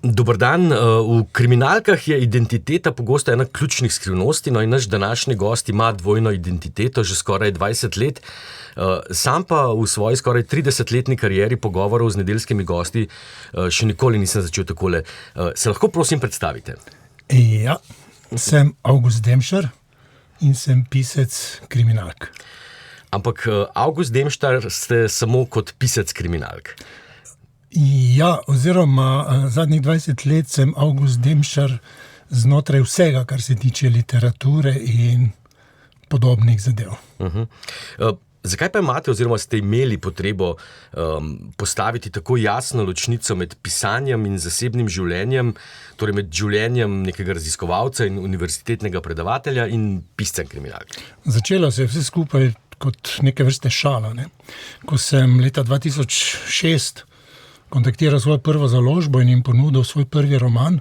Dober dan. V kriminalkah je identiteta pogosto ena ključnih skrivnosti, no in naš današnji gost ima dvojno identiteto že skoraj 20 let. Sam pa v svoji skoraj 30-letni karieri pogovorov z nedeljskimi gosti še nikoli nisem začel takole. Se lahko prosim predstavite? Ja, sem August Demšar in sem pisec kriminalk. Ampak August Demšar ste samo kot pisec kriminalk. Ja, oziroma zadnjih 20 let sem August Demšar znotraj vsega, kar se tiče literature in podobnih zadev. Zakaj pa imate oziroma ste imeli potrebo postaviti tako jasno ločnico med pisanjem in zasebnim življenjem, torej med življenjem nekega raziskovalca in univerzitetnega predavatelja in piscem kriminalk? Začelo se je vse skupaj kot neke vrste šala, ne? Ko sem leta 2006 kontaktiral svojo prvo založbo in jim ponudil svoj prvi roman,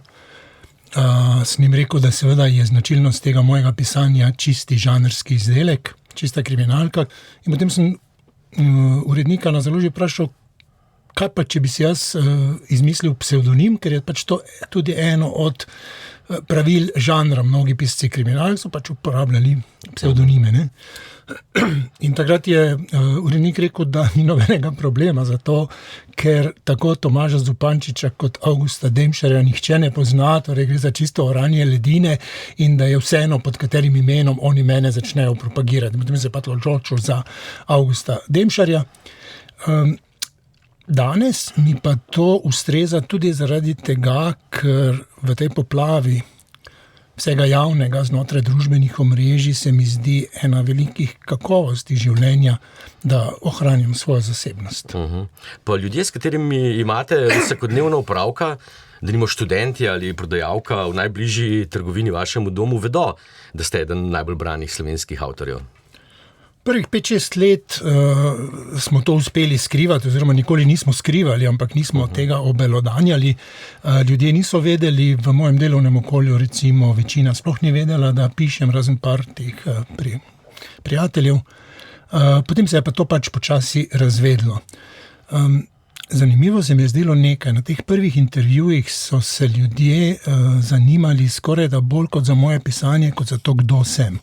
sem jim rekel, da seveda je značilnost tega mojega pisanja čisti žanrski izdelek, čista kriminalka. In potem sem urednika na založbi vprašal, kaj pa, če bi si jaz izmislil psevdonim, ker je pač to tudi eno od pravil žanra. Mnogi pisci kriminalk so pač uporabljali psevdonime, ne? In takrat je urednik rekel, da ni nobenega problema, zato ker tako Tomaža Zupančiča kot Augusta Demšarja nihče ne pozna, torej gre za čisto oranje ledine in da je vseeno, pod katerim imenom oni mene začnejo propagirati. Potem se je pa odločil za Augusta Demšarja. Danes mi pa to ustreza tudi zaradi tega, ker v tej poplavi vsega javnega znotraj družbenih omrežij se mi zdi ena velikih kakovosti življenja, da ohranjam svojo zasebnost. Pa ljudje, s katerimi imate vsakodnevno opravka, denimo študenti ali prodajalka v najbližji trgovini vašemu domu, vedo, da ste eden najbolj branih slovenskih avtorjev? Prvih 5-6 let smo to uspeli skrivati, oziroma nikoli nismo skrivali, ampak nismo tega obelodanjali. Ljudje niso vedeli, v mojem delovnem okolju recimo večina sploh ni vedela, da pišem, razen par teh prijateljev. Potem se je pa to pač počasi razvedlo. Zanimivo se mi je zdelo nekaj. Na teh prvih intervjujih so se ljudje zanimali skoraj da bolj kot za moje pisanje, kot za to, kdo sem.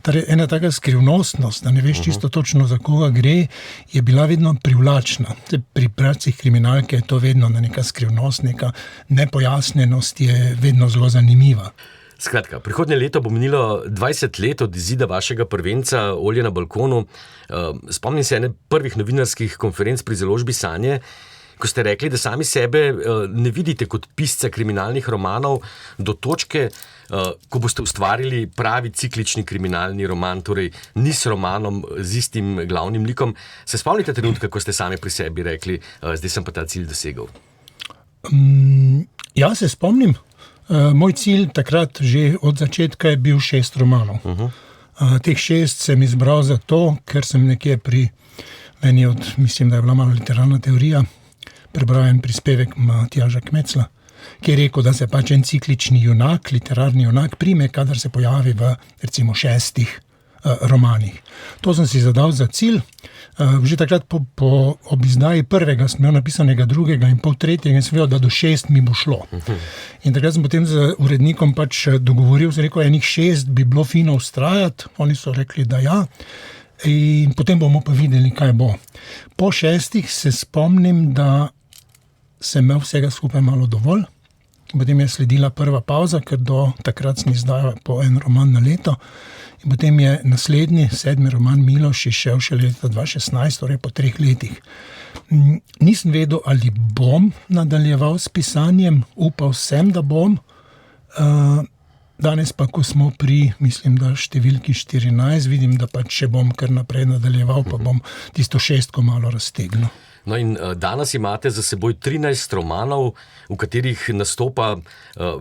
Torej, ena taka skrivnostnost, da ne veš čisto točno, za koga gre, je bila vedno privlačna. Pri bralcih kriminalke je to vedno neka skrivnost, neka nepojasnjenost je vedno zelo zanimiva. Skratka, prihodnje leto bo minilo 20 let od izida vašega prvenca Olje na balkonu. Spomnim se ene prvih novinarskih konferenc pri založbi Sanje, ko ste rekli, da sami sebe ne vidite kot pisca kriminalnih romanov do točke, ko boste ustvarili pravi ciklični kriminalni roman, torej niz romanom z istim glavnim likom. Se spomnite trenutka, ko ste sami pri sebi rekli, zdaj sem pa ta cilj dosegel? Ja, se spomnim. Moj cilj takrat že od začetka je bil 6 romanov. Teh 6 sem izbral zato, ker sem nekje pri meni mislim, da je bila malo literarna teorija, prebral en prispevek Matjaža Kmecla, ki je rekel, da se pač en ciklični junak, literarni junak prime, kadar se pojavi v recimo 6 romanih. To sem si zadal za cilj. Že takrat ob izdaji prvega sem imel napisanega drugega in pol tretjega in sem vedel, da do 6 mi bo šlo. In takrat sem potem z urednikom pač dogovoril, sem rekel, enih 6 bi bilo fino vztrajati, oni so rekli, da ja. In potem bomo pa videli, kaj bo. Po 6 se spomnim, da sem imel vsega skupaj malo dovolj. Potem je sledila prva pauza, ker do takrat sem izdajal po en roman na leto. In potem je naslednji, 7. roman Miloš izšel še leta 2016, torej po 3 letih. Nisem vedel, ali bom nadaljeval s pisanjem, upal sem, da bom. Danes pa, ko smo pri, mislim, da številki 14, vidim, da pač še bom kar naprej nadaljeval, pa bom tisto 6 malo raztegnil. No in danes imate za seboj 13 romanov, v katerih nastopa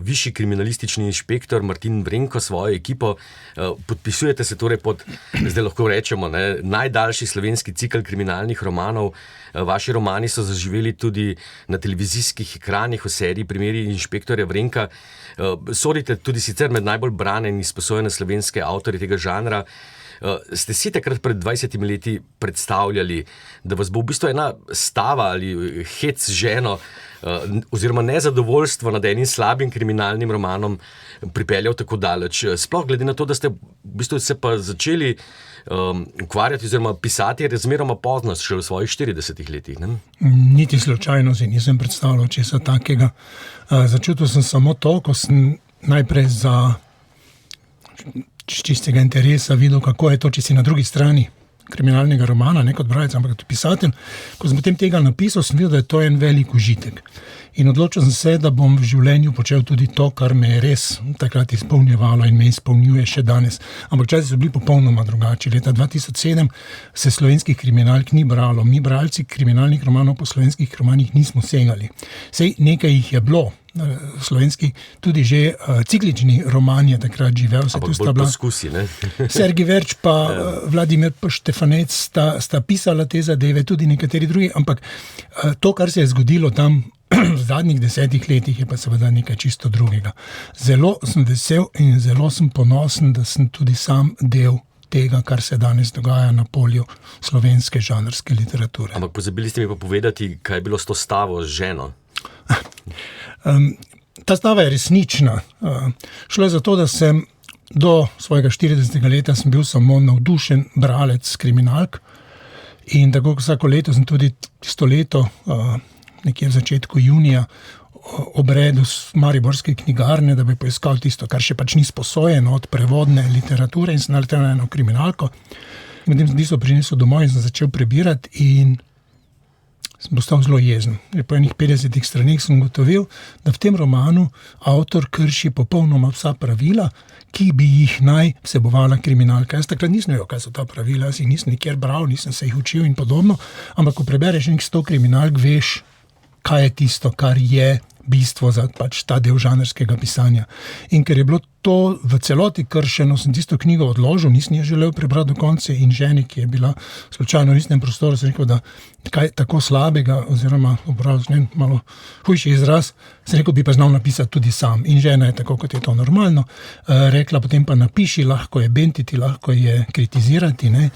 višji kriminalistični inšpektor Martin Vrenko s svojo ekipo. Podpisujete se torej pod, zdaj lahko rečemo, najdaljši slovenski cikel kriminalnih romanov. Vaši romani so zaživeli tudi na televizijskih ekranih v seriji Primeri inšpektorja Vrenka. Sodite tudi sicer med najbolj brane in izposojene slovenske avtorje tega žanra. Ste si takrat pred 20 leti predstavljali, da vas bo v bistvu ena stava ali hec z ženo oziroma nezadovoljstvo nad enim slabim kriminalnim romanom pripeljal tako daleč? Sploh glede na to, da ste v bistvu se pa začeli ukvarjati oziroma pisati razmeroma pozno, še v svojih 40 letih. Ne? Niti slučajno si nisem predstavljal česa takega. Začutil sem samo to, ko sem najprej za čistega interesa videl, kako je to, če si na drugi strani kriminalnega romana, ne kot bralec, ampak kot pisatelj. Ko sem potem tega napisal, sem videl, da je to en velik užitek. In odločil sem se, da bom v življenju počel tudi to, kar me je res takrat izpolnjevalo in me izpolnjuje še danes. Ampak časi so bili popolnoma drugačni. Leta 2007 se slovenskih kriminalk ni bralo. Mi bralci kriminalnih romanov po slovenskih romanih nismo segali. Sej nekaj jih je bilo. Slovenski, tudi že ciklični roman je takrat živel. Ampak bolj poskusi, ne? Sergij Verč pa Vladimir Štefanec sta pisala te zadeve, tudi nekateri drugi, ampak to, kar se je zgodilo tam v zadnjih 10 letih, je pa seveda nekaj čisto drugega. Zelo sem vesel in zelo sem ponosen, da sem tudi sam del tega, kar se danes dogaja na polju slovenske žanrske literature. Ampak pozabili ste mi pa povedati, kaj je bilo s to stavo z ženo? Ta stava je resnična. Šlo je za to, da sem do svojega 40. leta sem bil samo navdušen bralec kriminalk in tako vsako leto sem tudi tisto leto, nekje v začetku junija, obredil mariborske knjigarne, da bi poiskal tisto, kar še pač ni sposojeno od prevodne literature, in sem naletel na eno kriminalko. In potem sem tisto prinesel domov in sem začel prebirati in sem postal zelo jezen. Po enih 50 straneh sem ugotovil, da v tem romanu avtor krši popolnoma vsa pravila, ki bi jih naj vsebovala kriminalka. Jaz takrat nisem vedel, kaj so ta pravila, jaz jih nisem nikjer bral, nisem se jih učil in podobno, ampak ko prebereš nekaj 100 kriminalk, veš, kaj je tisto, kar je bistvo za pač ta del žanrskega pisanja. In ker je bilo to v celoti kršeno, sem tisto knjigo odložil, nisem je želel prebrati do konca in ženi, ki je bila slučajno v istem prostoru, sem rekel, da kaj tako slabega, oziroma malo hujši izraz, sem rekel, bi pa znal napisati tudi sam. In žena je tako, kot je to normalno, rekla, potem pa napiši, lahko je bentiti, lahko je kritizirati, ne.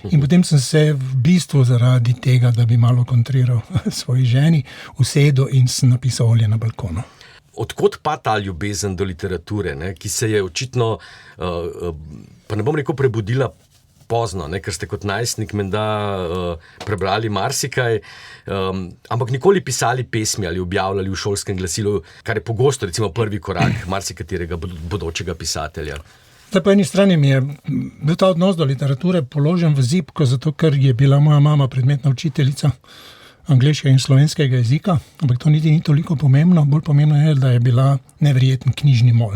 In potem sem se v bistvu zaradi tega, da bi malo kontriral svoji ženi, usedel in sem napisal Olje na balkonu. Odkot pa ta ljubezen do literature, ne, ki se je očitno, pa ne bom rekel prebudila pozno, ne, ker ste kot najstnik menda prebrali marsikaj, ampak nikoli pisali pesmi ali objavljali v šolskem glasilu, kar je pogosto recimo prvi korak marsikaterega bodočega pisatelja. Po eni strani mi je bil ta odnos do literature položen v zibko, zato ker je bila moja mama predmetna učiteljica angleškega in slovenskega jezika, ampak to niti ni toliko pomembno, bolj pomembno je, da je bila neverjeten knjižni mol.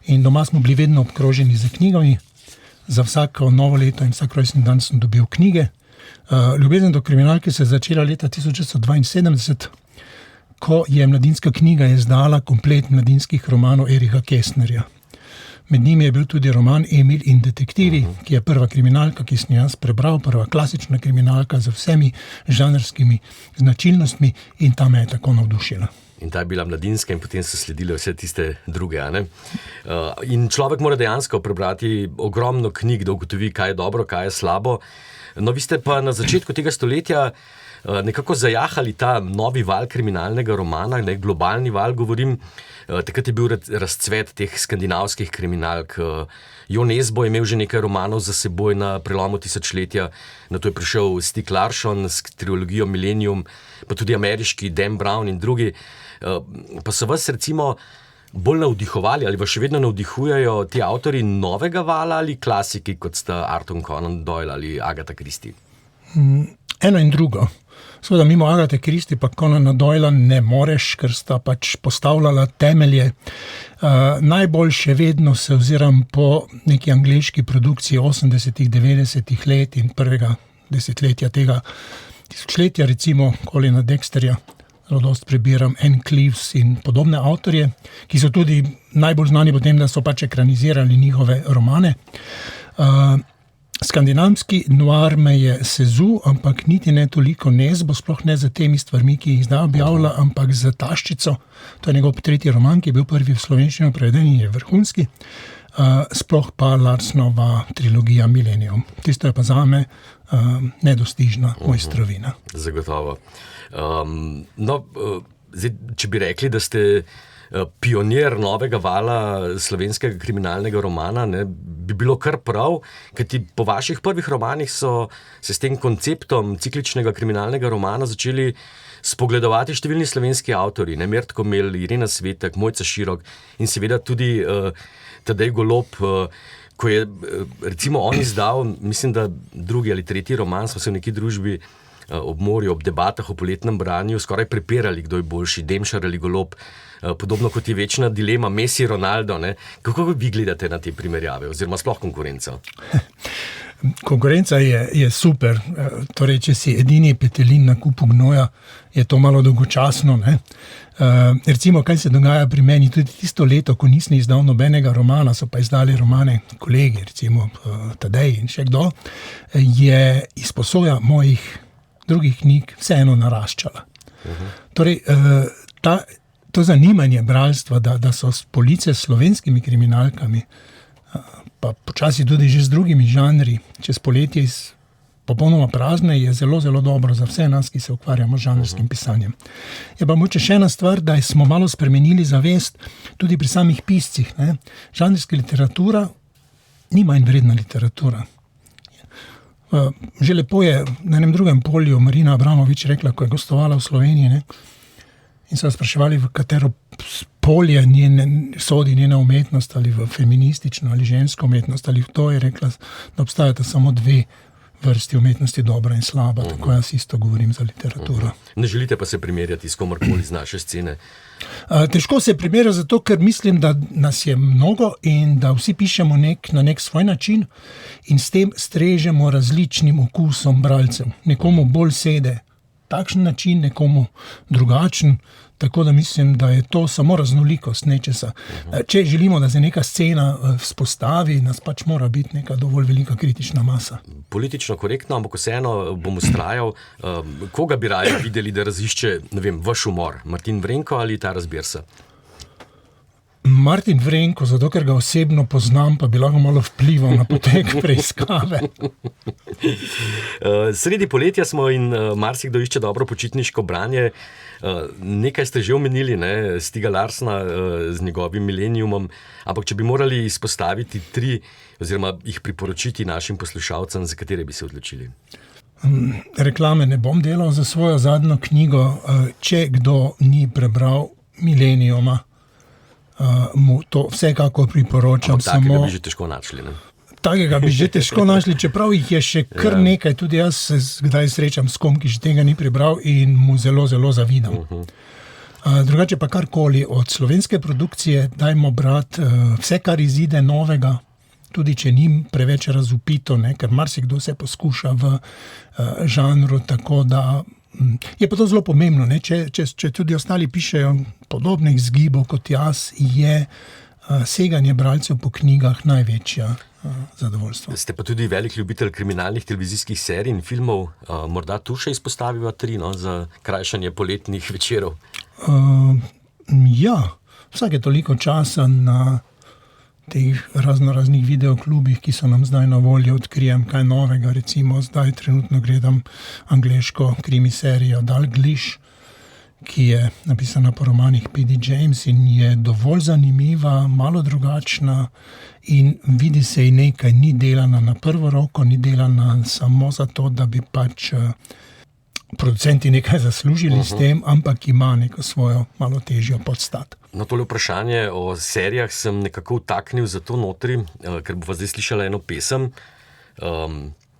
In doma smo bili vedno obkroženi z knjigami, za vsako novo leto in vsak rojstni dan sem dobil knjige. Ljubezen do kriminalke se je začela leta 1972, ko je Mladinska knjiga izdala komplet mladinskih romanov Ericha Kästnerja. Med njimi je bil tudi roman Emil in detektivi, ki je prva kriminalka, ki sem jaz prebral, prva klasična kriminalka z vsemi žanrskimi značilnostmi in ta me je tako navdušila. In ta je bila mladinska in potem so sledile vse tiste druge, a ne? In človek mora dejansko prebrati ogromno knjig, da ugotovi, kaj je dobro, kaj je slabo. No, vi ste pa na začetku tega stoletja nekako zajahali ta novi val kriminalnega romana, ne, globalni val govorim. Takrat je bil razcvet teh skandinavskih kriminalk. Jo Nesbo je imel že nekaj romanov za seboj na prelomu tisočletja, nato je prišel Stieg Larsson s trilogijo Millennium, pa tudi ameriški Dan Brown in drugi. Pa so vas recimo bolj navdihovali ali vas še vedno navdihujejo ti avtori novega vala ali klasiki, kot sta Arthur Conan Doyle ali Agatha Christie? Eno in drugo. Seveda mimo Agathe Christie pa Conana Doyla ne moreš, ker sta pač postavljala temelje. Najbolj še vedno se oziram po neki angleški produkciji 80-ih, 90-ih let in prvega desetletja tega tisočletja, recimo Colina Dexterja, zelo dosti prebiram Anne Cleeves in podobne avtorje, ki so tudi najbolj znani po tem, da so pač ekranizirali njihove romane. Skandinavski noir me je sezul, ampak niti ne toliko Nesbo, sploh ne za temi stvarmi, ki jih zdaj objavlja, ampak za Taščico. To je njegov tretji roman, ki je bil prvi v slovenščino preveden in je vrhunski. sploh pa Larsnova trilogija Millennium. Tisto je pa zame nedostižna mojstrovina. Zagotovo. Zdaj, če bi rekli, da ste pionir novega vala slovenskega kriminalnega romana, ne, bi bilo kar prav, kajti po vaših prvih romanih so se s tem konceptom cikličnega kriminalnega romana začeli spogledovati številni slovenski avtorji, Mert Komel, Irena Svetek, Mojca Širok in seveda tudi Tadej Golob, ko je recimo on izdal, mislim, da drugi ali tretji roman, smo se v neki družbi ob morju, ob debatah o poletnem branju skoraj prepirali, kdo je boljši, Demšar ali Golob, podobno kot je večna dilema Messi, Ronaldo, ne? Kako vi gledate na te primerjave oziroma sploh konkurenco? Konkurenca je super, torej, če si edini petelin na kupu gnoja, je to malo dolgočasno, ne? Recimo, kaj se dogaja pri meni, tudi tisto leto, ko nisem izdal nobenega romana, so pa izdali romane kolegi, recimo Tadej in še kdo, je izposoja mojih drugih knjig vseeno naraščala. Torej, to zanimanje bralstva, da so police s slovenskimi kriminalkami, pa počasi tudi že z drugimi žanri, čez poletje popolnoma prazne, je zelo, zelo dobro za vse nas, ki se ukvarjamo z žanrskim pisanjem. Je pa mogoče še ena stvar, da smo malo spremenili zavest tudi pri samih piscih, ne. Žanrska literatura ni manj vredna literatura. Že lepo je na enem drugem polju Marina Abramovič rekla, ko je gostovala v Sloveniji, ne, in so spraševali, v katero polje sodi njena umetnost, ali v feministično ali žensko umetnost, ali v to, je rekla, da obstajata samo dve vrsti umetnosti, dobra in slaba, tako jaz isto govorim za literaturo. Ne želite pa se primerjati s komorkoli z naše scene? Težko se primerja zato, ker mislim, da nas je mnogo in da vsi pišemo na nek svoj način in s tem strežemo različnim okusom bralcev. Nekomu bolj sede takšen način, nekomu drugačen, tako da mislim, da je to samo raznolikost nečesa. Če želimo, da se neka scena vzpostavi, nas pač mora biti neka dovolj velika kritična masa. Politično korektno, ampak vseeno bom vztrajal, koga bi raje videli, da razišče, ne vem, vaš umor, Martin Vrenko ali Taras Birsa? Martin Vrenko, zato ker ga osebno poznam, pa bi lahko malo vplival na potek preiskave. Sredi poletja smo in marsikdo išče dobro počitniško branje. Nekaj ste že omenili, ne, Stiga Larsna z njegovim Millenniumom, ampak če bi morali izpostaviti 3 oziroma jih priporočiti našim poslušalcem, za katere bi se odločili? Reklame ne bom delal za svojo zadnjo knjigo. Če kdo ni prebral Millenniuma, mu to vsekakor priporočam. Takega bi že težko našli, ne? Takega bi že težko našli, čeprav jih je še kar nekaj. Tudi jaz se kdaj srečam s kom, ki že tega ni prebral in mu zelo, zelo zavidam. Drugače pa karkoli od slovenske produkcije dajmo brati vse, kar izide novega, tudi če ni preveč razvpito, ne, ker marsikdo se poskuša v žanru, tako da je pa to zelo pomembno, ne? Če tudi ostali pišejo podobnih zgibov kot jaz, je seganje bralcev po knjigah največja zadovoljstvo. Ste pa tudi velik ljubitelj kriminalnih televizijskih serij in filmov. Morda tu še izpostaviva 3, no, za krajšanje poletnih večerov? Ja, vsake toliko časa na teh raznih videoklubih, ki so nam zdaj na voljo, odkrijem kaj novega. Recimo zdaj trenutno gledam angleško krimiserijo Dalglish, ki je napisana po romanih P.D. James in je dovolj zanimiva, malo drugačna in vidi se ji nekaj, ni delana na prvo roko, ni delana samo zato, da bi pač producenti nekaj zaslužili s tem, ampak ima neko svojo malo težjo podstat. No, tole vprašanje o serijah sem nekako vtaknil zato notri, ker bova zdaj slišala eno pesem.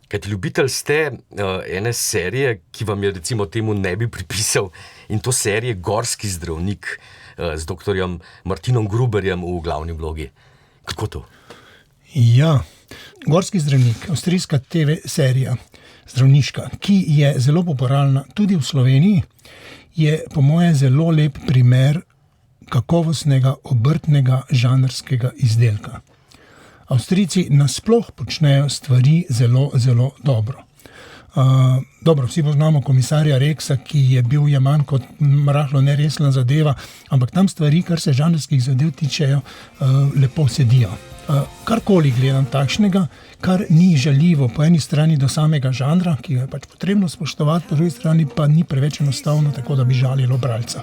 Kajti ljubitelj ste ene serije, ki vam je recimo temu ne bi pripisal, in to serije Gorski zdravnik z doktorjem Martinom Gruberjem v glavni vlogi. Kako to? Ja, Gorski zdravnik, avstrijska TV serija, zdravniška, ki je zelo popularna tudi v Sloveniji, je po moje zelo lep primer kakovostnega obrtnega žanrskega izdelka. Avstrijci nasploh počnejo stvari zelo, zelo dobro. Dobro, vsi poznamo komisarja Rexa, ki je bil jeman kot rahlo neresna zadeva, ampak tam stvari, kar se žanrskih zadev tičejo, lepo sedijo. karkoli gledam takšnega, kar ni žaljivo po eni strani do samega žanra, ki ga je pač potrebno spoštovati, po drugi strani pa ni preveč enostavno, tako da bi žalilo bralca.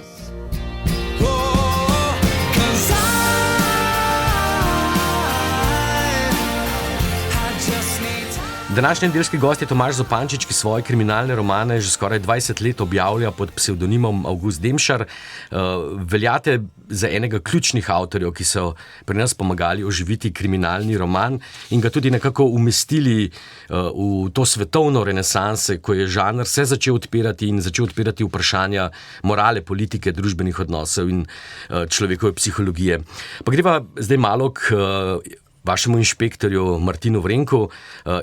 Današnji nedeljski gost je Tomaž Zupančič, ki svoje kriminalne romane že skoraj 20 let objavlja pod psevdonimom Avgust Demšar. Veljate za enega ključnih avtorjev, ki so pri nas pomagali oživiti kriminalni roman in ga tudi nekako umestili v to svetovno renesanse, ko je žanr se začel odpirati in začel odpirati vprašanja morale, politike, družbenih odnosov in človekove psihologije. Pa greva zdaj malo k vašemu inšpektorju Martinu Vrenku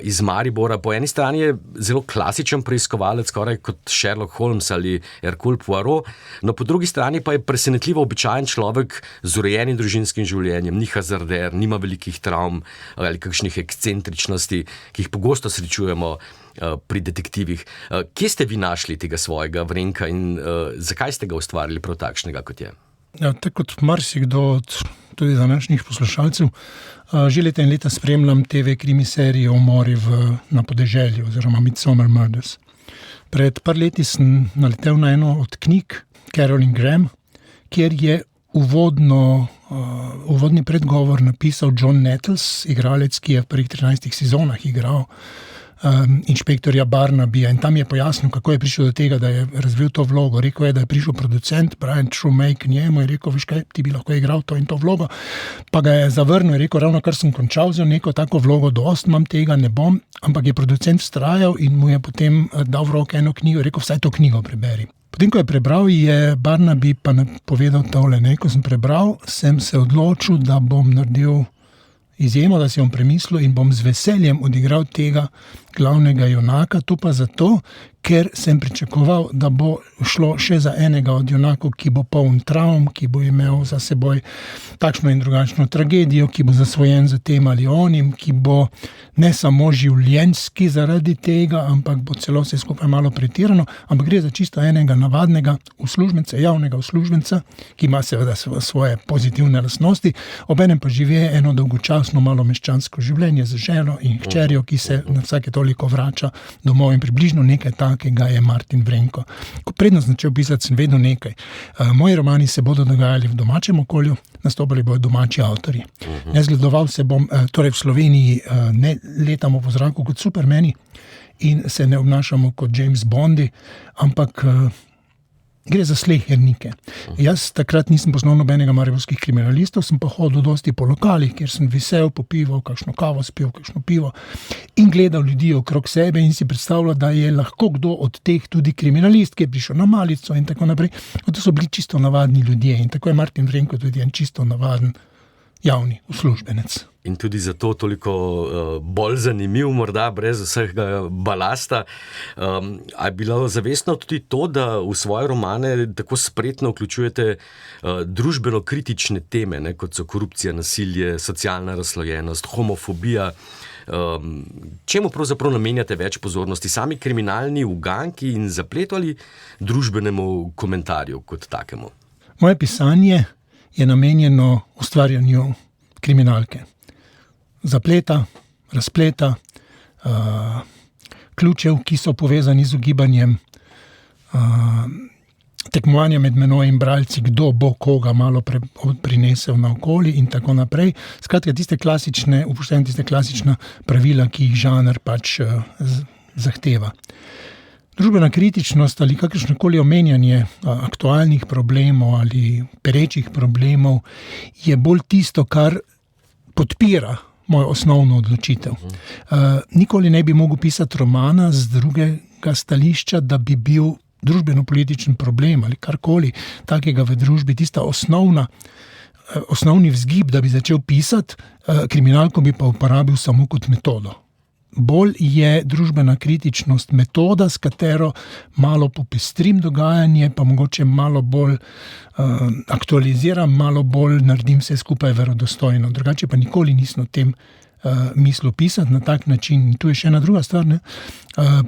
iz Maribora. Po eni strani je zelo klasičen preiskovalec, skoraj kot Sherlock Holmes ali Hercule Poirot, no po drugi strani pa je presenetljivo običajen človek z urejenim družinskim življenjem, ni hazarder, nima velikih travm ali kakšnih ekscentričnosti, ki jih pogosto srečujemo pri detektivih. Kje ste vi našli tega svojega Vrenka in zakaj ste ga ustvarili prav takšnega, kot je? Ja, tako kot marsikdo od tudi današnjih poslušalcev, že leta in leta spremljam TV krimiserije Umori na podeželju oziroma Midsomer Murders. Pred par leti sem naletel na eno od knjig Carolyn Graham, kjer je uvodni predgovor napisal John Nettles, igralec, ki je v prvih 13 sezonah igral inšpektorja Barnabyja, in tam je pojasnil, kako je prišel do tega, da je razvil to vlogo. Rekel je, da je prišel producent Brian Trumay k njemu in rekel, veš kaj, ti bi lahko igral to in to vlogo, pa ga je zavrnil in rekel, ravno kar sem končal za neko tako vlogo, dost imam tega, ne bom, ampak je producent vztrajal in mu je potem dal v roke eno knjigo, rekel, vsaj to knjigo preberi. Potem, ko je prebral, je Barnaby pa povedal tole, ko sem prebral, sem se odločil, da bom naredil izjemo, da si bom premislil in bom z veseljem odigral tega glavnega junaka, to pa zato, ker sem pričakoval, da bo šlo še za enega od junakov, ki bo poln travm, ki bo imel za seboj takšno in drugačno tragedijo, ki bo zasvojen za tem ali onim, ki bo ne samo življenjski zaradi tega, ampak bo celo vse skupaj malo pretirano, ampak gre za čisto enega navadnega uslužbenca, javnega uslužbenca, ki ima seveda svoje pozitivne lastnosti, obenem pa živi eno dolgočasno malo meščansko življenje z ženo in hčerjo, ki se na vsake toliko vrača domov, in približno nekaj takega je Martin Vrenko. Ko predno sem začel pisati, sem vedel nekaj. Moji romani se bodo dogajali v domačem okolju, nastopali bodo domači avtorji. Zgledoval se bom, torej v Sloveniji ne letamo po zraku kot Supermani in se ne obnašamo kot James Bondi, ampak gre za slehernike. Jaz takrat nisem poznal nobenega mariborskih kriminalistov, sem pa hodil dosti po lokalih, kjer sem visel, popival, kakšno kavo spil, kakšno pivo in gledal ljudi okrog sebe in si predstavljal, da je lahko kdo od teh tudi kriminalist, ki je prišel na malico in tako naprej. To so bili čisto navadni ljudje in tako je Martin Vrenko tudi en čisto navaden javni uslužbenec. In tudi zato toliko bolj zanimiv, morda brez vsega balasta. A je bilo zavestno tudi to, da v svoje romane tako spretno vključujete družbeno kritične teme, kot so korupcija, nasilje, socialna razslojenost, homofobija? Čemu pravzaprav namenjate več pozornosti? Sami kriminalni uganki in zapletu ali družbenemu komentarju kot takemu? Moje pisanje je namenjeno ustvarjanju kriminalke. Zapleta, razpleta, ključev, ki so povezani z ugibanjem, tekmovanja med menoj in bralci, kdo bo koga malo prinesel naokoli in tako naprej. Skratka, upoštevam tiste klasična pravila, ki jih žanr pač zahteva. Družbena kritičnost ali kakršnokoli omenjanje aktualnih problemov ali perečih problemov je bolj tisto, kar podpira mojo osnovno odločitev. Nikoli ne bi mogel pisati romana z drugega stališča, da bi bil družbeno-političen problem ali karkoli takega v družbi, tista osnovni vzgib, da bi začel pisati, kriminalko bi pa uporabil samo kot metodo. Bolj je družbena kritičnost metoda, s katero malo popestrim dogajanje, pa mogoče malo bolj aktualiziram, malo bolj naredim vse skupaj verodostojno. Drugače pa nikoli nisem o tem mislil pisati na tak način. In tu je še ena druga stvar. Ne?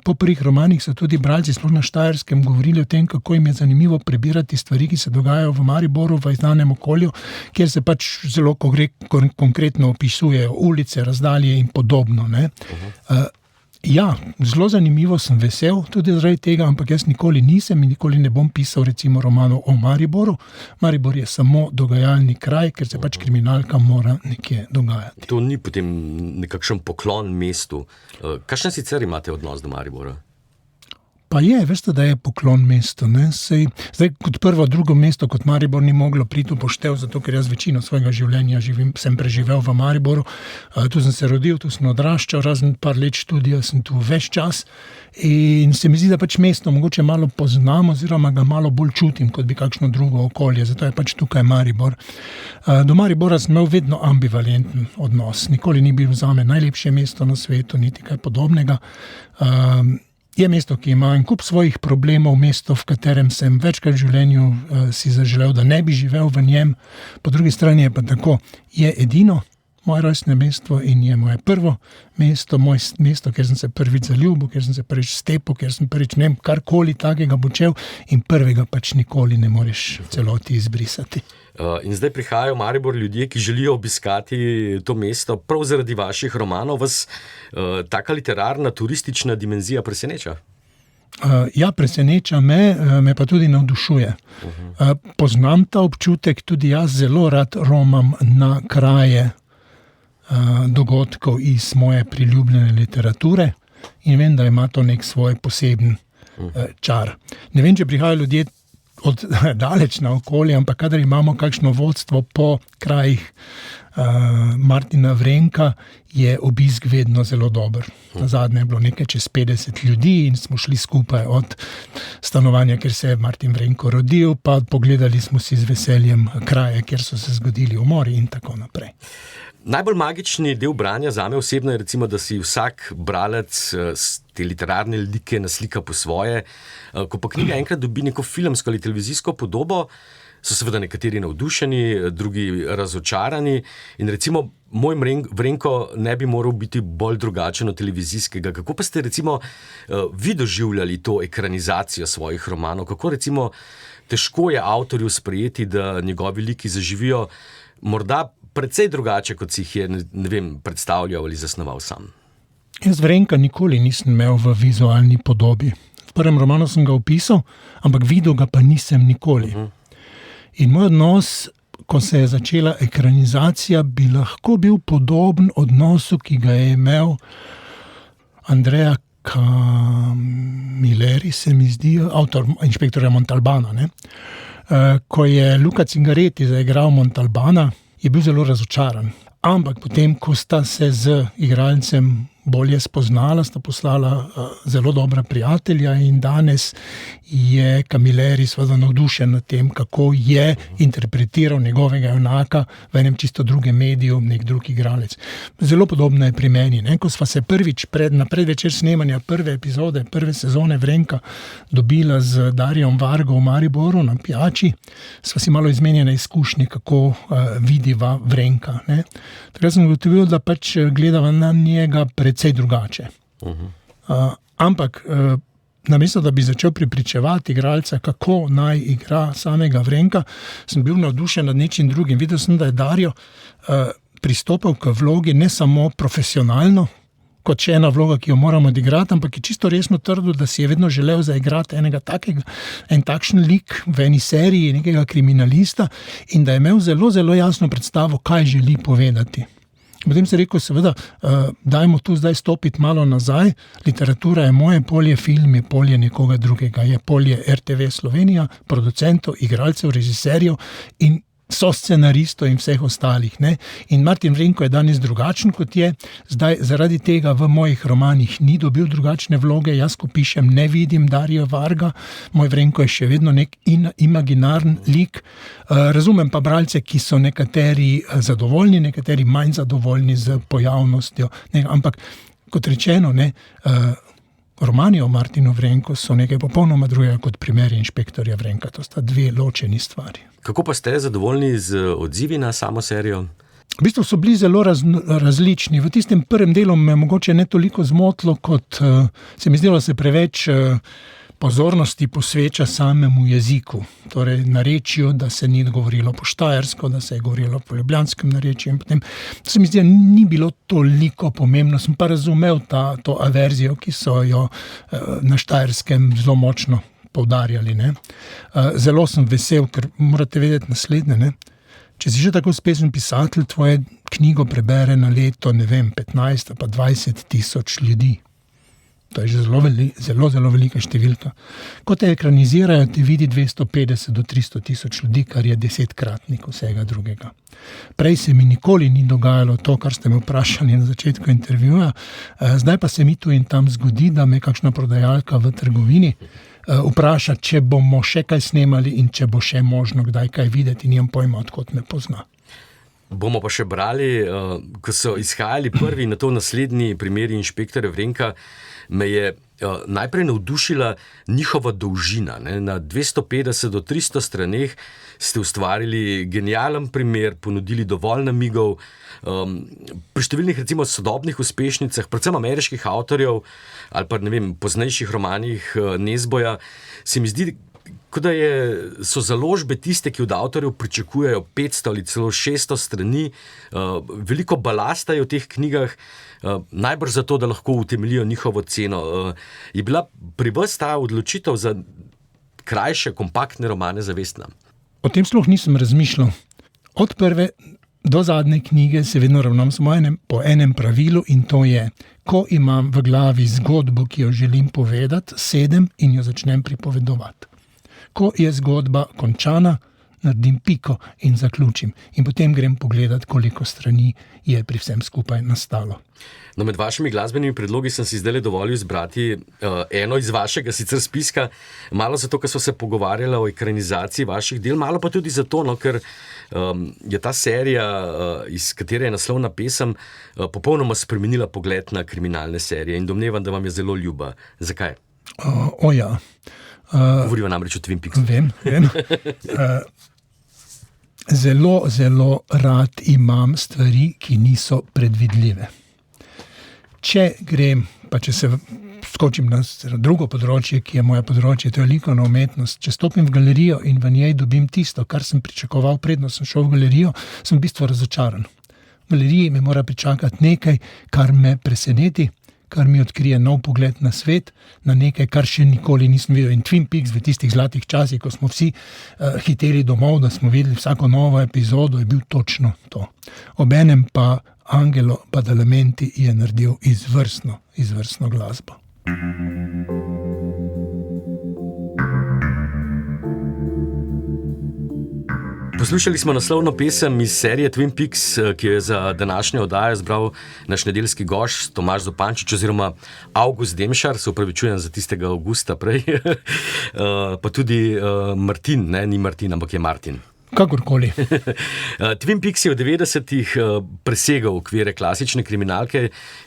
Po prvih romanih so tudi bralci, sploh na Štajerskem, govorili o tem, kako jim je zanimivo prebirati stvari, ki se dogajajo v Mariboru, v izdanem okolju, kjer se pač zelo konkretno opisujejo ulice, razdalje in podobno. Ne? Ja, zelo zanimivo, sem vesel tudi zaradi tega, ampak jaz nikoli nisem in nikoli ne bom pisal recimo romanov o Mariboru. Maribor je samo dogajalni kraj, ker se pač kriminalka mora nekje dogajati. To ni potem nekakšen poklon mestu. Kakšen sicer imate odnos do Maribora? Pa je, veste, da je poklon mesto. Ne? Zdaj, kot prvo, drugo mesto kot Maribor ni moglo priti v poštev, zato ker jaz večino svojega življenja sem preživel v Mariboru. Tu sem se rodil, tu sem odraščal, razen par let študija, sem tu ves čas. In se mi zdi, da pač mesto mogoče malo poznam oziroma ga malo bolj čutim, kot bi kakšno drugo okolje. Zato je pač tukaj Maribor. Do Maribora sem imel vedno ambivalenten odnos. Nikoli ni bil zame najlepše mesto na svetu, niti kaj podobnega. Je mesto, ki ima en kup svojih problemov, mesto, v katerem sem večkrat v življenju si zaželel, da ne bi živel v njem. Po drugi strani je pa tako, je edino moje rojstno mesto in je moje prvo mesto, kjer sem se prvič zaljubil, kjer sem se prvič stepil, kjer sem prvič karkoli takega počel in prvega pač nikoli ne moreš v celoti izbrisati. In zdaj prihajajo v Maribor ljudje, ki želijo obiskati to mesto, prav zaradi vaših romanov. Vas taka literarna, turistična dimenzija preseneča? Ja, preseneča me pa tudi navdušuje. Poznam ta občutek, tudi jaz zelo rad romam na kraje dogodkov iz moje priljubljene literature in vem, da ima to nek svoj poseben čar. Ne vem, če prihajajo ljudje od daleč na okolje, ampak kadar imamo kakšno vodstvo po krajih Martina Vrenka, je obisk vedno zelo dober. Nazadnje je bilo nekaj čez 50 ljudi in smo šli skupaj od stanovanja, kjer se je Martin Vrenko rodil, pa pogledali smo si z veseljem kraje, kjer so se zgodili umori in tako naprej. Najbolj magični del branja zame osebno je recimo, da si vsak bralec te literarne like naslika po svoje. Ko pa knjiga enkrat dobi neko filmsko ali televizijsko podobo, so seveda nekateri navdušeni, drugi razočarani in recimo moj Vrenko ne bi moral biti bolj drugačen od televizijskega. Kako pa ste recimo vi doživljali to ekranizacijo svojih romanov? Kako recimo težko je avtorju sprejeti, da njegovi liki zaživijo morda precej drugače, kot si jih je, ne vem, predstavljal ali zasnoval sam? Jaz Vrenka nikoli nisem imel v vizualni podobi. V prvem romanu sem ga opisal, ampak videl ga pa nisem nikoli. In moj odnos, ko se je začela ekranizacija, bi lahko bil podoben odnosu, ki ga je imel Andrea Camilleri, se mi zdi, avtor Inšpektorja Montalbana. Ne? Ko je Luca Cingaretti zaigral Montalbana, je bil zelo razočaran. Ampak potem, ko sta se z igralcem bolje spoznala, sta poslala zelo dobra prijatelja in danes je Camilleri seveda navdušen nad tem, kako je interpretiral njegovega junaka v enem čisto drugem mediju, nek drug igralec. Zelo podobno je pri meni. Ne? Ko sva se prvič na predvečer snemanja prve epizode, prve sezone Vrenka dobila z Darjom Vargo v Mariboru na pijači, sva si malo izmenjene izkušnje, kako vidiva Vrenka. Ne? Takrat sem ugotovil, da pač gledava na njega precej drugače. Ampak namesto, da bi začel prepričevati igralca, kako naj igra samega Vrenka, sem bil navdušen nad nečim drugim. Videl sem, da je Darjo pristopil k vlogi ne samo profesionalno, kot še ena vloga, ki jo moramo odigrati, ampak je čisto resno trdil, da si je vedno želel zaigrati en takšen lik v eni seriji, nekega kriminalista in da je imel zelo, zelo jasno predstavo, kaj želi povedati. Potem se rekel, seveda, dajmo tu zdaj stopiti malo nazaj, literatura je moje polje, film je polje nekoga drugega, je polje RTV Slovenija, producentov, igralcev, režiserjev in scenaristov in vseh ostalih. Ne? In Martin Vrenko je danes drugačen, kot je. Zdaj zaradi tega v mojih romanih ni dobil drugačne vloge. Jaz, ko pišem, ne vidim Darja Varga. Moj Vrenko je še vedno nek imaginaren lik. Razumem pa bralce, ki so nekateri zadovoljni, nekateri manj zadovoljni z pojavnostjo. Ampak, kot rečeno, romani o Martinu Vrenku so nekaj popolnoma drugega kot primeri Inšpektorja Vrenka. To sta dve ločeni stvari. Kako pa ste zadovoljni z odzivi na samo serijo? V bistvu so bili zelo različni. V tistem prvem delu me mogoče ne toliko zmotilo, kot se mi zdelo, da se preveč pozornosti posveča samemu jeziku. Torej narečju, da se ni govorilo po štajersko, da se je govorilo po ljubljanskem narečju. In potem se mi zdi, da ni bilo toliko pomembno. Sem pa razumel to averzijo, ki so jo na Štajerskem zelo močno poudarjali. Ne. Zelo sem vesel, ker morate vedeti naslednje, ne. Če si že tako uspešen pisatelj, tvoje knjigo prebere na leto, 15 pa 20 tisoč ljudi. To je že zelo velika številka. Ko te ekranizirajo, te vidi 250 do 300 tisoč ljudi, kar je 10-kratnik vsega drugega. Prej se mi nikoli ni dogajalo to, kar ste me vprašali na začetku intervjuja. Zdaj pa se mi tu in tam zgodi, da me kakšna prodajalka v trgovini vpraša, če bomo še kaj snemali in če bo še možno kdaj kaj videti, nimam pojma, odkot me pozna. Bomo pa še brali, ko so izhajali prvi na to naslednji primeri inšpektorja Vrenka, me je najprej navdušila njihova dolžina. Ne? Na 250 do 300 straneh ste ustvarili genijalen primer, ponudili dovolj namigov. Pri številnih recimo sodobnih uspešnicah, predvsem ameriških avtorjev ali pa poznejših romanih Nesboja, se mi zdi, kot da so založbe tiste, ki od avtorjev pričakujejo 500 ali celo 600 strani, veliko balasta je v teh knjigah, najbrž zato, da lahko utemeljijo njihovo ceno. Je bila pri vas ta odločitev za krajše, kompaktne romane zavestna? O tem sploh nisem razmišljal. Od prve do zadnje knjige se vedno ravnam po enem pravilu, in to je, ko imam v glavi zgodbo, ki jo želim povedati, sedem in jo začnem pripovedovati. Ko je zgodba končana, naredim piko in zaključim. In potem grem pogledat, koliko strani je pri vsem skupaj nastalo. No, med vašimi glasbenimi predlogi sem si zdaj dovolil izbrati eno iz vašega sicer spiska, malo zato, ker so se pogovarjala o ekranizaciji vaših del, malo pa tudi zato, ker je ta serija, iz katere je naslovna pesem, popolnoma spremenila pogled na kriminalne serije in domnevam, da vam je zelo ljuba. Zakaj? Ja. Govorijo namreč o Twin Peaksu. Vem. Zelo rad imam stvari, ki niso predvidljive. Če grem, pa če se skočim na drugo področje, ki je moje področje, to je likovna umetnost, če stopim v galerijo in v njej dobim tisto, kar sem pričakoval, predno sem šel v galerijo, sem v bistvu razočaran. V galeriji me mora pričakati nekaj, kar me preseneti, kar mi odkrije nov pogled na svet, na nekaj, kar še nikoli nisem videl. In Twin Peaks v tistih zlatih časih, ko smo vsi hiteli domov, da smo videli vsako novo epizodo, je bil točno to. Obenem pa Angelo Badalamenti je naredil izvrstno glasbo. Poslušali smo naslovno pesem iz serije Twin Peaks, ki je za današnjo oddajo zbral naš nedeljski gost Tomaž Zupančič oziroma Avgust Demšar, se upravičujem za tistega Avgusta prej, pa tudi Martin, ni Martin, ampak je Martin. Kakorkoli. Twin Peaks je v 90-ih presegal okvire klasične kriminalke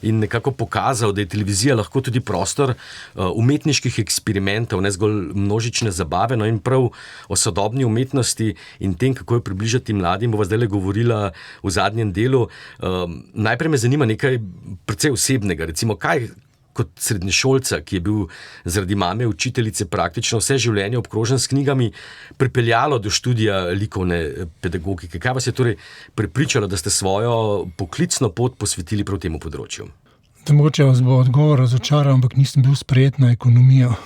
in nekako pokazal, da je televizija lahko tudi prostor umetniških eksperimentov, ne zgolj množične zabave. No in prav o sodobni umetnosti in tem, kako jo približati mladim, bova zdaj govorila v zadnjem delu. Najprej me zanima nekaj precej osebnega, recimo kaj kot srednješolca, ki je bil zaradi mame učiteljice praktično vse življenje obkrožen s knjigami, pripeljalo do študija likovne pedagogike. Kaj vas je torej prepričalo, da ste svojo poklicno pot posvetili prav temu področju? Mogoče vas bo odgovor razočaral, ampak nisem bil sprejet na ekonomijo.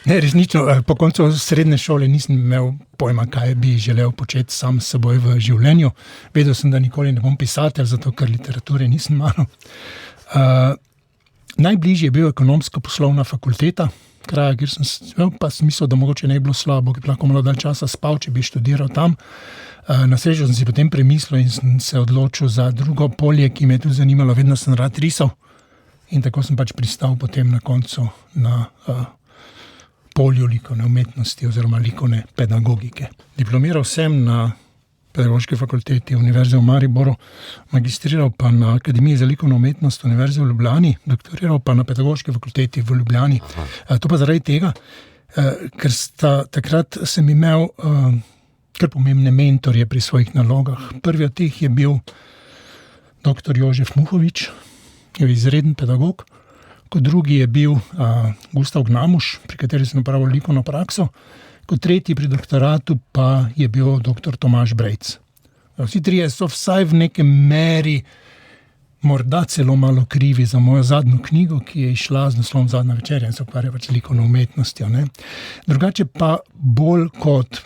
Ne, resnično, po koncu srednje šole nisem imel pojma, kaj bi želel početi sam s seboj v življenju. Vedel sem, da nikoli ne bom pisatelj, zato ker literature nisem malo. Najbližje je bil ekonomsko-poslovna fakulteta, kraja, kjer sem pa sem mislil, da mogoče ne bi bilo slabo, ker lahko malo dalj časa spal, če bi študiral tam. Na srečo sem si potem premislil in sem se odločil za drugo polje, ki me je tudi zanimalo, vedno sem rad risal. In tako sem pač pristal potem na koncu na polju likovne umetnosti oziroma likovne pedagogike. Diplomiral sem na Pedagoški fakulteti Univerze v Mariboru, magistriral pa na Akademiji za likovno umetnost Univerze v Ljubljani, doktoriral pa na Pedagoški fakulteti v Ljubljani. To pa zaradi tega, ker takrat sem imel kar pomembne mentorje pri svojih nalogah. Prvi od teh je bil dr. Jožef Muhovič, je izreden pedagog. Kot drugi je bil Gustav Gnamuš, pri kateri sem opravil likovno prakso. Kot tretji pri doktoratu pa je bil dr. Tomaž Brejc. Vsi trije so vsaj v nekem meri morda celo malo krivi za mojo zadnjo knjigo, ki je išla z naslovom Zadnja večerja in se ukvarja pač z likovno umetnostjo. Drugače pa bolj kot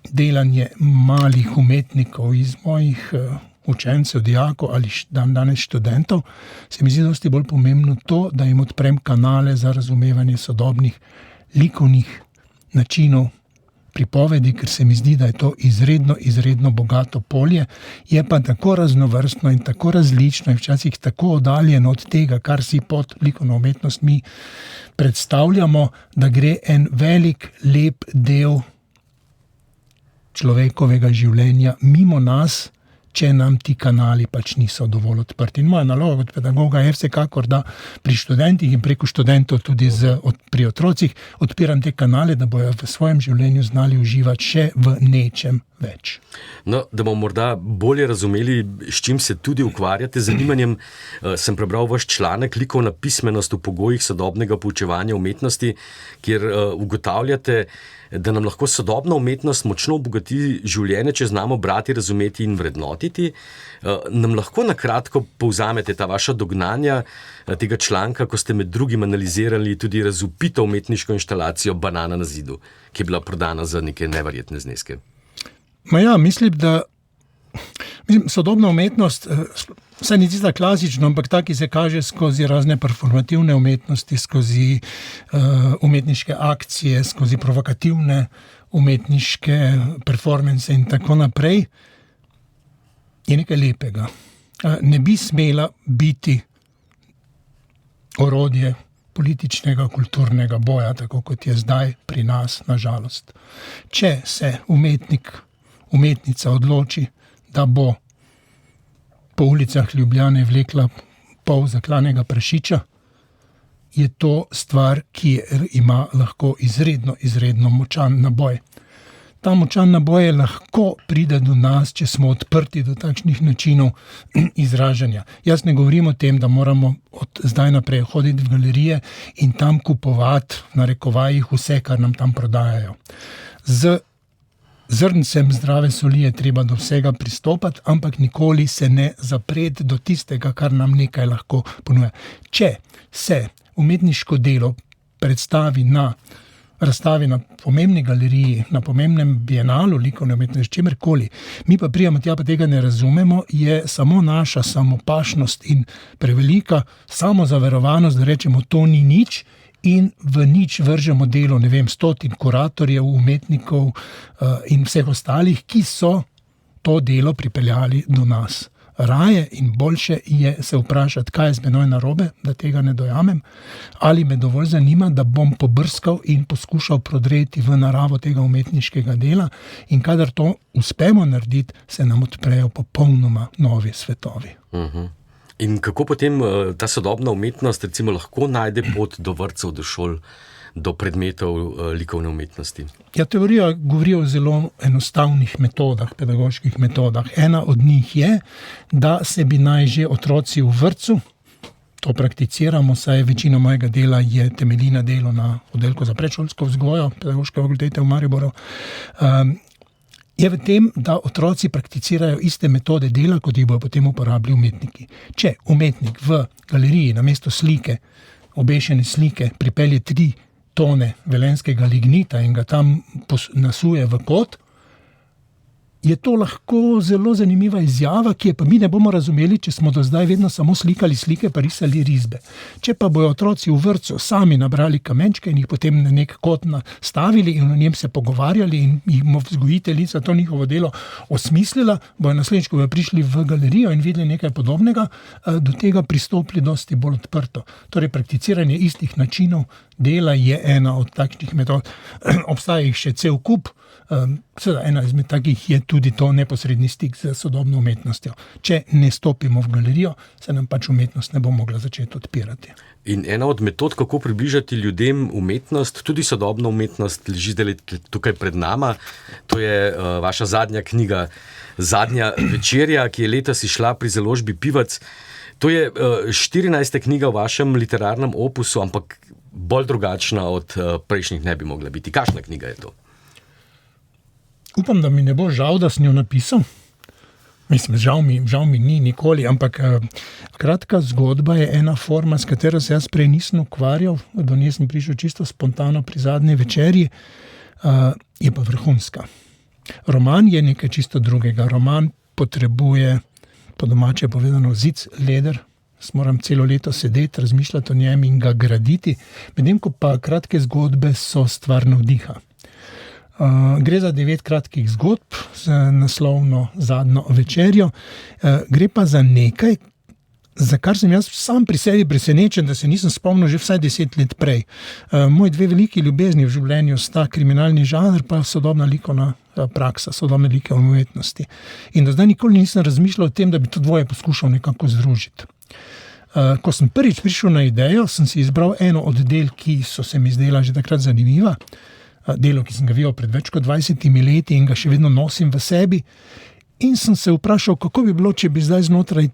delanje malih umetnikov iz mojih učencev, dijakov ali danes študentov, se mi zdi dosti bolj pomembno to, da jim odprem kanale za razumevanje sodobnih likovnih načinov pripovedi, ker se mi zdi, da je to izredno bogato polje, je pa tako raznovrstno in tako različno in včasih tako oddaljeno od tega, kar si pod likovno umetnost mi predstavljamo, da gre en velik, lep del človekovega življenja mimo nas, če nam ti kanali pač niso dovolj odprti. In moja naloga kot pedagoga je vsekakor, da pri študentih in preko študentov tudi pri otrocih odpiram te kanale, da bojo v svojem življenju znali uživati še v nečem več. No, da bomo morda bolje razumeli, s čim se tudi ukvarjate, z zanimanjem sem prebral vaš članek Likovna pismenost v pogojih sodobnega poučevanja umetnosti, kjer ugotavljate, da nam lahko sodobna umetnost močno obogati življenje, če znamo brati, razumeti in vrednotiti. Nam lahko na kratko povzamete ta vaša dognanja tega članka, ko ste med drugim analizirali tudi razvpito umetniško inštalacijo Banana na zidu, ki je bila prodana za neke neverjetne zneske? Mislim, da sodobna umetnost, saj ni tista klasična, ampak ta, ki se kaže skozi razne performativne umetnosti, skozi umetniške akcije, skozi provokativne umetniške performance in tako naprej, je nekaj lepega. Ne bi smela biti orodje političnega, kulturnega boja, tako kot je zdaj pri nas, na žalost. Če se umetnica odloči, da bo po ulicah Ljubljane vlekla pol zaklanega prašiča, je to stvar, ki ima lahko izredno močan naboj. Ta močan naboj lahko pride do nas, če smo odprti do takšnih načinov izražanja. Jaz ne govorim o tem, da moramo od zdaj naprej hoditi v galerije in tam kupovati, v narekovajih, vse, kar nam tam prodajajo. Z zrncem zdrave soli je treba do vsega pristopati, ampak nikoli se ne zapreti do tistega, kar nam nekaj lahko ponuja. Če se umetniško delo razstavi na pomembni galeriji, na pomembnem bienalu likovne umetnosti, čemerkoli, mi pa prijemo tja, pa tega ne razumemo, je samo naša samopašnost in prevelika samozaverovanost, da rečemo, to ni nič, in v nič vržemo delo, stotin kuratorjev, umetnikov in vseh ostalih, ki so to delo pripeljali do nas. Raje in boljše je se vprašati, kaj je z menoj narobe, da tega ne dojamem, ali me dovolj zanima, da bom pobrskal in poskušal prodreti v naravo tega umetniškega dela, in kadar to uspemo narediti, se nam odprejo popolnoma novi svetovi. In kako potem ta sodobna umetnost recimo lahko najde pot do vrtcev, do šol, do predmetov likovne umetnosti? Teorija govori o zelo enostavnih metodah, pedagoških metodah. Ena od njih je, da se bi naj že otroci v vrtcu, to prakticiramo, saj večina mojega dela je temelji na delu na oddelku za predšolsko vzgojo Pedagoške fakultete v Mariboru, je v tem, da otroci prakticirajo iste metode dela, kot jih bodo potem uporabljali umetniki. Če umetnik v galeriji namesto slike, obešene slike, pripelje 3 tone velenjskega lignita in ga tam nasuje v kot, je to lahko zelo zanimiva izjava, ki je pa mi ne bomo razumeli, če smo do zdaj vedno samo slikali slike pa risali risbe. Če pa bojo otroci v vrtcu sami nabrali kamenčke in jih potem na nek kot nastavili in o njem se pogovarjali in jih vzgojiteljica to njihovo delo osmislila, bojo naslednjič, ko bojo prišli v galerijo in videli nekaj podobnega, do tega pristopili dosti bolj odprto. Torej, prakticiranje istih načinov dela je ena od takšnih metod. Obstaja jih še cel kup. Seveda, ena izmed takih je tudi to neposredni stik z sodobno umetnostjo. Če ne stopimo v galerijo, se nam pač umetnost ne bo mogla začeti odpirati. In ena od metod, kako približati ljudem umetnost, tudi sodobno umetnost, leži zdaj tukaj pred nama. To je vaša zadnja knjiga, Zadnja večerja, ki je letos izšla pri založbi Pivac. To je 14. knjiga v vašem literarnem opusu, ampak bolj drugačna od prejšnjih ne bi mogla biti. Kakšna knjiga je to? Upam, da mi ne bo žal, da sem jo napisal. Mislim, žal mi ni nikoli, ampak kratka zgodba je ena forma, s katero se jaz prej nisem ukvarjal, do nje sem prišel čisto spontano pri Zadnji večerji, je pa vrhunska. Roman je nekaj čisto drugega. Roman potrebuje, po domače povedano, zic, leder. Moram celo leto sedeti, razmišljati o njem in ga graditi, medtem ko pa kratke zgodbe so stvar navdiha. Gre za 9 kratkih zgodb z naslovno Zadnjo večerjo. Gre pa za nekaj, za kar sem jaz sam pri sebi presenečen, da se nisem spomnil že vsaj 10 let prej. Moji 2 veliki ljubezni v življenju sta kriminalni žanr pa sodobna likovna praksa, sodobne likovne umetnosti. In do zdaj nikoli nisem razmišljal o tem, da bi to dvoje poskušal nekako združiti. Ko sem prvič prišel na idejo, sem si izbral eno od del, ki so se mi zdela že takrat zanimiva. Delo, ki sem ga videl pred več kot 20 leti in ga še vedno nosim v sebi. In sem se vprašal, kako bi bilo, če bi zdaj znotraj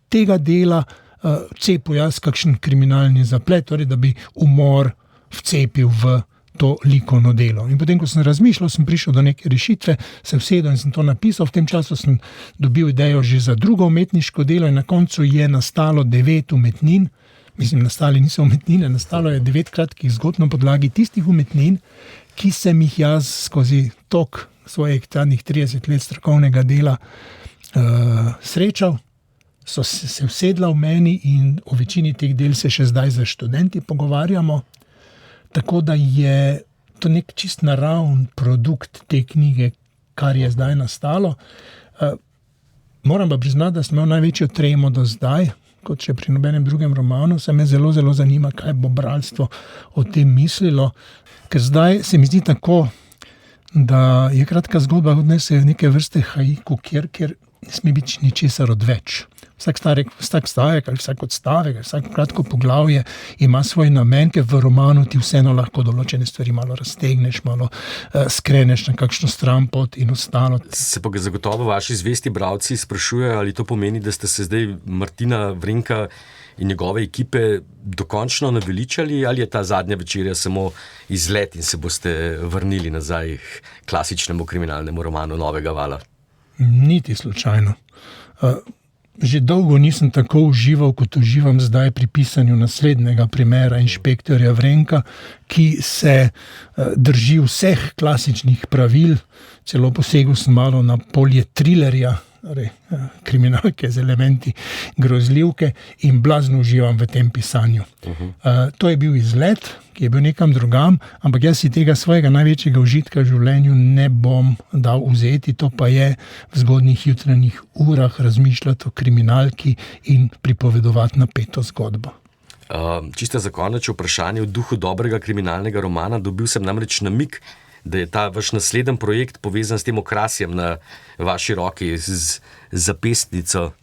tega dela vcepil jaz kakšen kriminalni zaplet, torej da bi umor vcepil v to likovno delo. In potem, ko sem razmišljal, sem prišel do neke rešitve, se usedel in sem to napisal. V tem času sem dobil idejo že za drugo umetniško delo in na koncu je nastalo 9 umetnin. Mislim, nastali niso umetnine, nastalo je 9 kratkih zgodb na podlagi tistih umetnin, ki sem jih jaz skozi tok svojih zadnjih 30 let strokovnega dela srečal, so se usedla v meni in o večini teh del se še zdaj za študenti pogovarjamo. Tako da je to nek čist naravn produkt te knjige, kar je zdaj nastalo. Moram pa priznati, da sem imel največjo tremo do zdaj, kot še pri nobenem drugem romanu. Se me zelo, zelo zanima, kaj bo bralstvo o tem mislilo. Ker zdaj se mi zdi tako, da je kratka zgodba odnese neke vrste haiku, kjer ne sme biti ničesar odveč. Vsak stavek ali vsak odstavek, vsak kratko poglavje ima svoj namen, ker v romanu ti vseeno lahko določene stvari malo raztegneš, malo skreneš na kakšno stran pot in ostalo. Se pa zagotovo vaši zvesti bralci sprašujejo, ali to pomeni, da ste se zdaj Martina Vrenka in njegove ekipe dokončno naveličali, ali je ta Zadnja večerja samo izlet in se boste vrnili nazaj k klasičnemu kriminalnemu romanu novega vala? Niti slučajno. Že dolgo nisem tako užival, kot uživam zdaj pri pisanju naslednjega primera inšpektorja Vrenka, ki se drži vseh klasičnih pravil, celo posegel sem malo na polje trilerja, kriminalke z elementi grozljivke in blazno uživam v tem pisanju. To je bil izlet, ki je bil nekam drugam, ampak jaz si tega svojega največjega užitka v življenju ne bom dal vzeti, to pa je v zgodnjih jutranjih urah razmišljati o kriminalki in pripovedovati napeto zgodbo. Čisto za konec vprašanje v duhu dobrega kriminalnega romana. Dobil sem namreč namig, da je ta vaš naslednji projekt povezan s tem okrasjem na vaši roki, z zapestnico.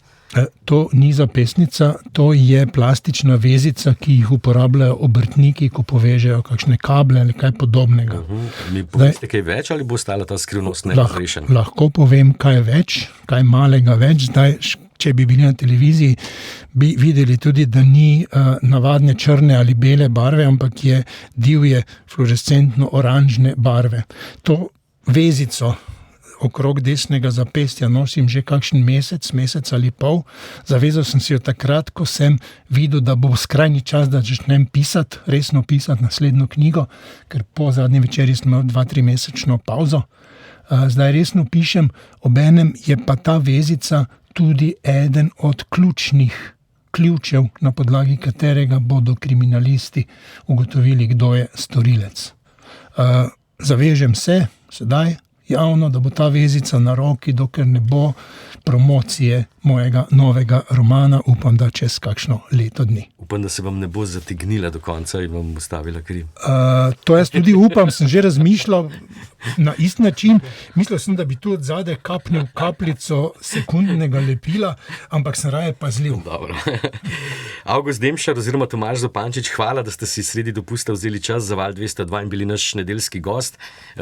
To ni zapestnica, to je plastična vezica, ki jih uporabljajo obrtniki, ko povežejo kakšne kable ali kaj podobnega. Mi poveste kaj več ali bo ostala ta skrivnost nerazrešena? Lahko povem kaj več, kaj malega več. Zdaj, če bi bili na televiziji, bi videli tudi, da ni navadne črne ali bele barve, ampak je divje fluorescentno-oranžne barve. To vezico okrog desnega zapestja nosim že kakšen mesec ali pol. Zavezal sem si jo takrat, ko sem videl, da bo skrajni čas, da začnem pisati, resno pisati naslednjo knjigo, ker po Zadnji večerji sem imel 2-3 mesečno pauzo. Zdaj resno pišem, obenem je pa ta vezica tudi eden od ključev, na podlagi katerega bodo kriminalisti ugotovili, kdo je storilec. Zavežem se, sedaj, javno, da bo ta vezica na roki, dokler ne bo promocije mojega novega romana, upam, da čez kakšno leto dni. Upam, da se vam ne bo zategnila do konca in vam ustavila kri. To jaz tudi upam, sem že razmišljal na isti način. Mislil sem, da bi tu od zadaj kapnil kapljico sekundnega lepila, ampak sem raje pazljiv. Dobro. Avgust Demšar oziroma Tomaž Zupančič, hvala, da ste si sredi dopusta vzeli čas za Val 202 in bili naš nedeljski gost.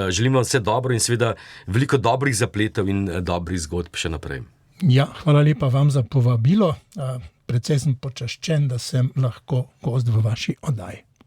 Želim vam vse dobro in seveda veliko dobrih zapletov in dobrih zgodb še naprej. Ja, hvala lepa vam za povabilo. Predvsej sem počaščen, da sem lahko gost v vaši oddaji.